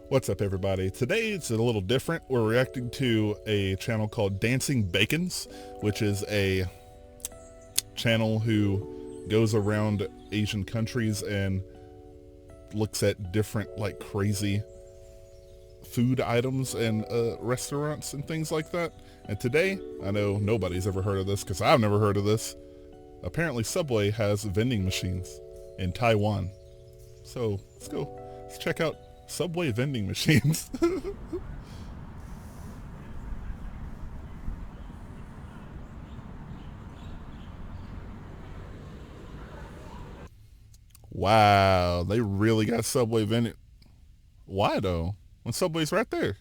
What's up, everybody? Today it's a little different. We're reacting to a channel called Dancing Bacons, which is a channel who goes around Asian countries and looks at different like crazy food items and restaurants and things like that. And today, I know nobody's ever heard of this because I've never heard of this. Apparently Subway has vending machines in Taiwan. So let's go. Let's check out Subway vending machines. Wow, they really got Subway vending. Why though? When Subway's right there.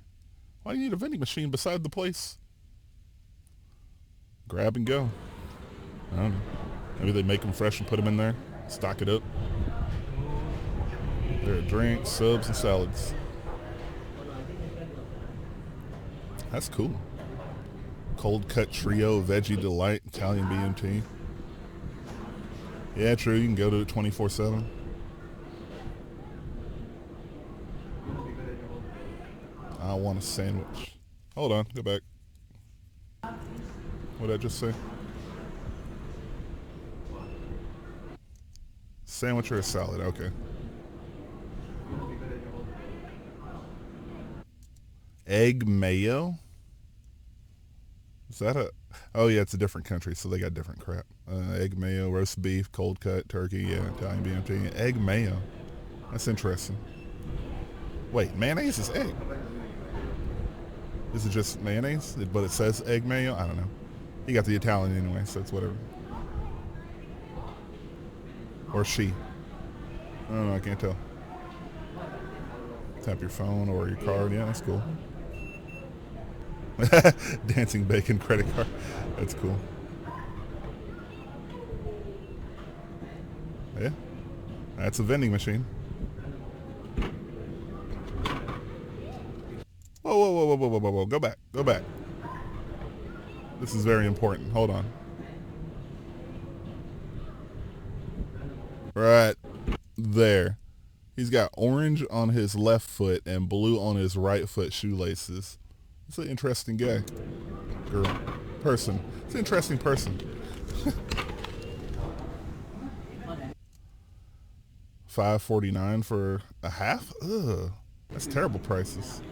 Why do you need a vending machine beside the place? Grab and go. I don't know. Maybe they make them fresh and put them in there. Stock it up. There are drinks, subs, and salads. That's cool. Cold cut trio, veggie delight, Italian BMT. Yeah, true. You can go to it 24/7. I want a sandwich. Hold on, go back. What did I just say? Sandwich or a salad? Okay. Egg mayo? Is that a... Oh yeah, it's a different country, so they got different crap. Egg mayo, roast beef, cold cut, turkey, yeah, Italian BMT. Egg mayo. That's interesting. Wait, mayonnaise is egg. Is it just mayonnaise? But it says egg mayo? I don't know. You got the Italian anyway, so it's whatever. Or she. I don't know, I can't tell. Tap your phone or your card. Yeah, that's cool. Dancing bacon credit card. That's cool. Yeah. That's a vending machine. Whoa, whoa, whoa, whoa, whoa, whoa, whoa, whoa. Go back. Go back. This is very important. Hold on. Right there. He's got orange on his left foot and blue on his right foot shoelaces. It's an interesting guy. Girl. Person. It's an interesting person. $5.49 for a half? Ugh. That's terrible prices.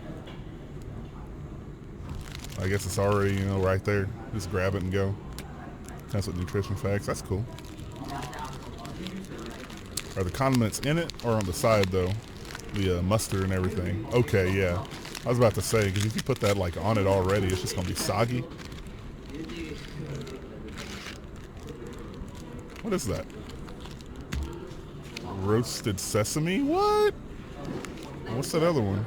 I guess it's already, right there. Just grab it and go. That's what nutrition facts. That's cool. Are the condiments in it or on the side though? The mustard and everything. Okay, yeah. I was about to say, because if you put that like on it already, it's just gonna be soggy. What is that? Roasted sesame? What? What's that other one?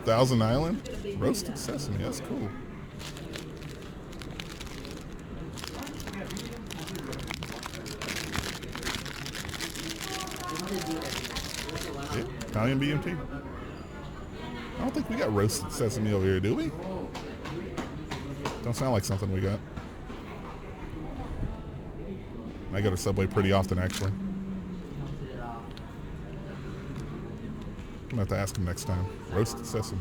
Thousand Island? Roasted sesame. That's cool. Yeah, Italian BMT. I don't think we got roasted sesame over here, do we? Don't sound like something we got. I go to Subway pretty often, actually. I'm gonna have to ask him next time. Roasted sesame.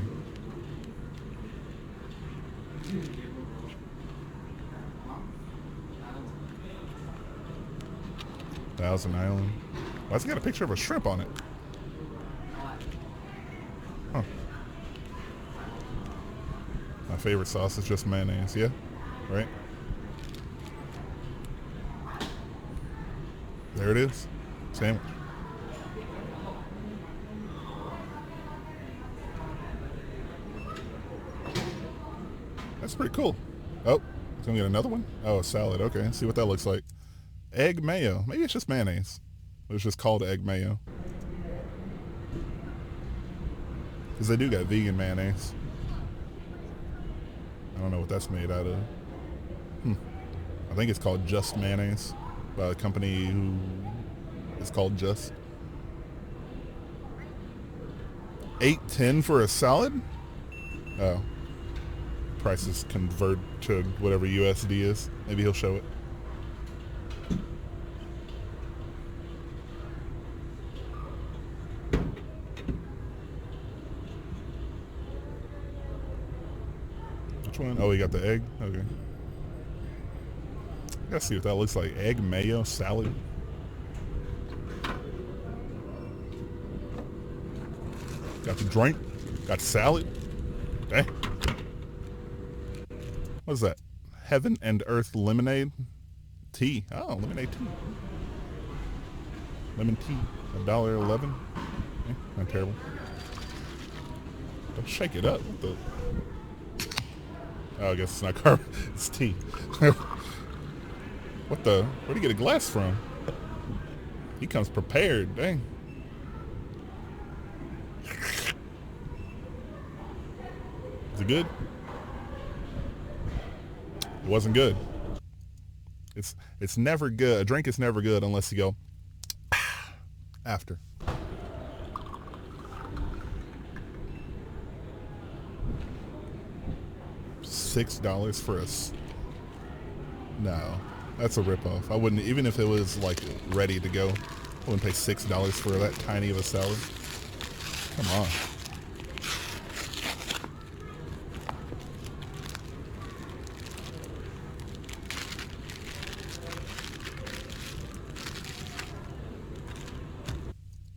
Thousand Island. Why has it got a picture of a shrimp on it? Huh. My favorite sauce is just mayonnaise, yeah? Right? There it is. Sandwich. That's pretty cool. Oh, it's gonna get another one? Oh, a salad. Okay, let's see what that looks like. Egg mayo. Maybe it's just mayonnaise. It's just called egg mayo. Because they do got vegan mayonnaise. I don't know what that's made out of. I think it's called Just Mayonnaise by a company who is called Just. $8.10 for a salad? Oh. Prices convert to whatever USD is. Maybe he'll show it. Which one? Oh, you got the egg? Okay. Let's see what that looks like. Egg mayo salad. Got the drink. Got the salad. Okay. What is that? Heaven and Earth lemonade tea. Oh, lemonade tea. Lemon tea. $1.11. Okay, not terrible. Don't shake it up. What the? Oh, I guess it's not carbon. It's tea. What the? Where'd he get a glass from? He comes prepared. Dang. Is it good? It wasn't good. It's never good. A drink is never good unless you go after. $6 for us. No, that's a ripoff. I wouldn't, even if it was like ready to go, I wouldn't pay $6 for that tiny of a salad. Come on.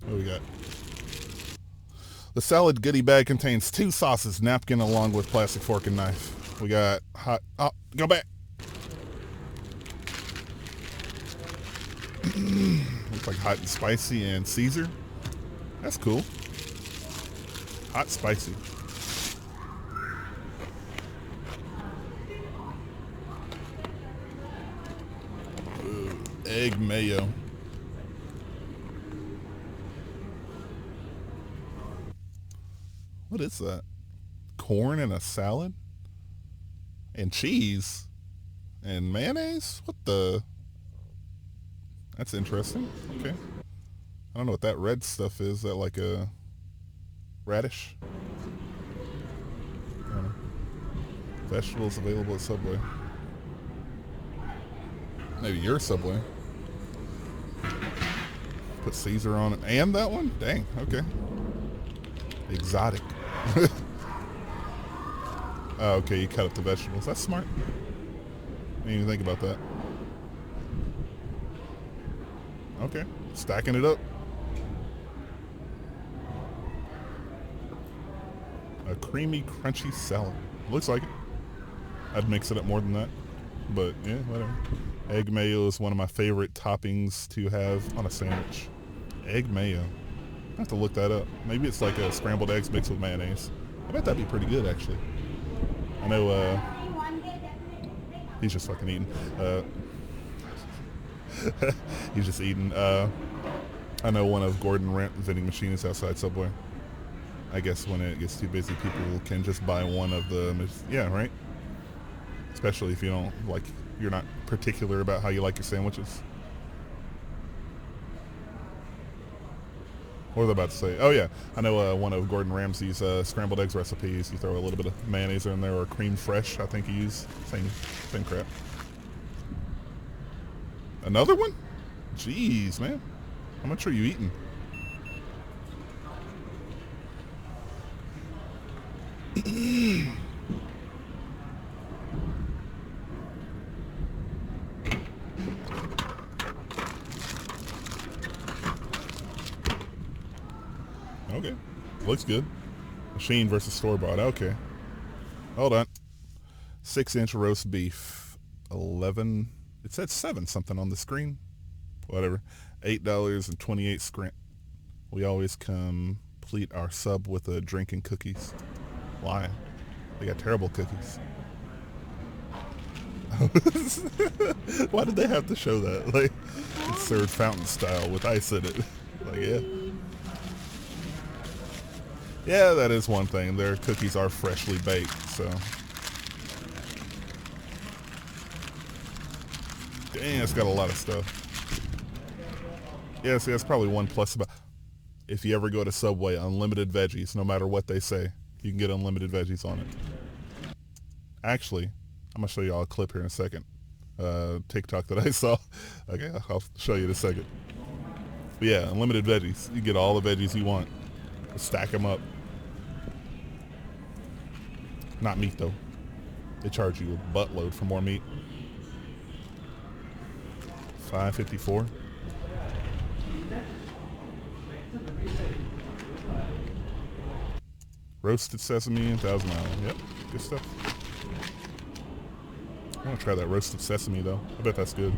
What we got? The salad goodie bag contains 2 sauces, napkin along with plastic fork and knife. We got hot, oh, go back. Looks like hot and spicy and Caesar. That's cool. Hot spicy. Ooh, egg mayo. What is that? Corn in a salad? And cheese? And mayonnaise? What the? That's interesting. Okay. I don't know what that red stuff is. Is that like a radish? I don't know. Vegetables available at Subway. Maybe your Subway. Put Caesar on it. And that one? Dang. Okay. Exotic. Oh, okay, you cut up the vegetables. That's smart. I didn't even think about that. Okay, stacking it up. A creamy, crunchy salad. Looks like it. I'd mix it up more than that. But, yeah, whatever. Egg mayo is one of my favorite toppings to have on a sandwich. Egg mayo. I have to look that up. Maybe it's like a scrambled eggs mixed with mayonnaise. I bet that'd be pretty good, actually. I know, he's just fucking eating. He's just eating. I know one of Gordon Ramp vending machines outside Subway. I guess when it gets too busy, people can just buy one of the, yeah, right? Especially if you don't, like, you're not particular about how you like your sandwiches. What was I about to say? Oh yeah, I know one of Gordon Ramsay's scrambled eggs recipes. You throw a little bit of mayonnaise in there or cream fresh. I think you use same crap. Another one? Jeez, man, how much are you eating? Okay, looks good. Machine versus store-bought. Okay, hold on. 6-inch roast beef, 11. It said 7 something on the screen. Whatever. $8.28. We always complete our sub with a drink and cookies. Why? They got terrible cookies. Why did they have to show that? Like, it's served fountain style with ice in it. Like, yeah. Yeah, that is one thing. Their cookies are freshly baked, so. Dang, it's got a lot of stuff. Yeah, see, that's probably one plus about. If you ever go to Subway, unlimited veggies, no matter what they say, you can get unlimited veggies on it. Actually, I'm going to show you all a clip here in a second. TikTok that I saw. Okay, I'll show you in a second. But yeah, unlimited veggies. You get all the veggies you want. Stack them up. Not meat, though. They charge you a buttload for more meat. $5.54. Roasted sesame and Thousand Island. Yep, good stuff. I want to try that roasted sesame though. I bet that's good.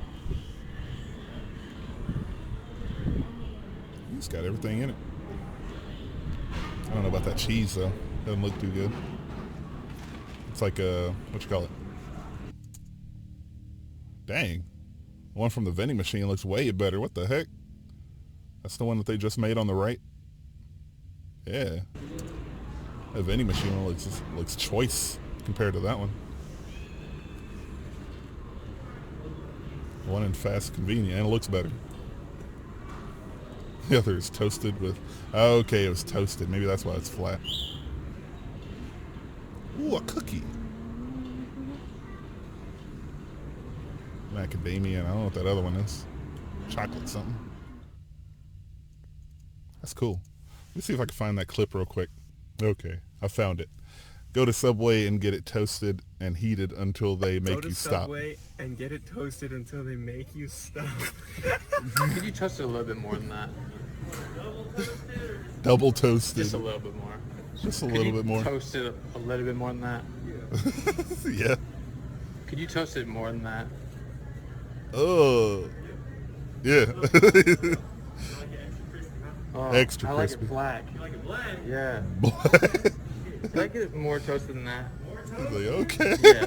It's got everything in it. I don't know about that cheese though. Doesn't look too good. It's like what you call it? Dang. The one from the vending machine looks way better. What the heck? That's the one that they just made on the right? Yeah. The vending machine one looks choice compared to that one. One in fast, convenient, and it looks better. The other is toasted with... Okay, it was toasted. Maybe that's why it's flat. Ooh, a cookie. Macadamia, and I don't know what that other one is. Chocolate something. That's cool. Let me see if I can find that clip real quick. Okay, I found it. Go to Subway and get it toasted and heated until they make you stop. Go to Subway and get it toasted until they make you stop. Could you toast it a little bit more than that? Double toasted. Just a little bit more. Just a little bit more. Toast it a little bit more than that? Yeah. Could you toast it more than that? Oh. Yeah. Oh, Extra I like crispy. it black. You like it black? Yeah. Could I get it more toasted than that? He's like, okay. Yeah.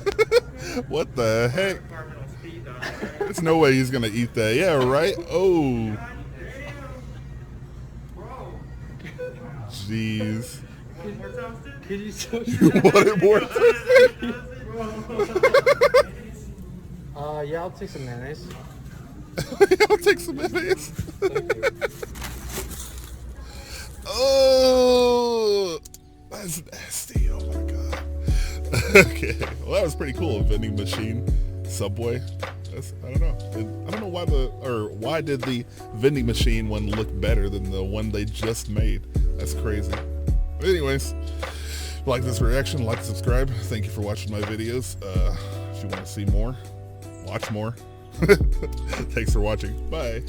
What the heck? There's no way he's gonna eat that. Yeah, right? Oh. Jeez. Could you toast You want it more toasted? Yeah, I'll take some mayonnaise. I'll take some mayonnaise. Thank you. Oh, that's nasty. Oh my god. Okay, well that was pretty cool. A vending machine, Subway. I don't know. I don't know why did the vending machine one look better than the one they just made? That's crazy. But anyways, if you like this reaction, like and subscribe. Thank you for watching my videos. If you want to see more, watch more. Thanks for watching. Bye.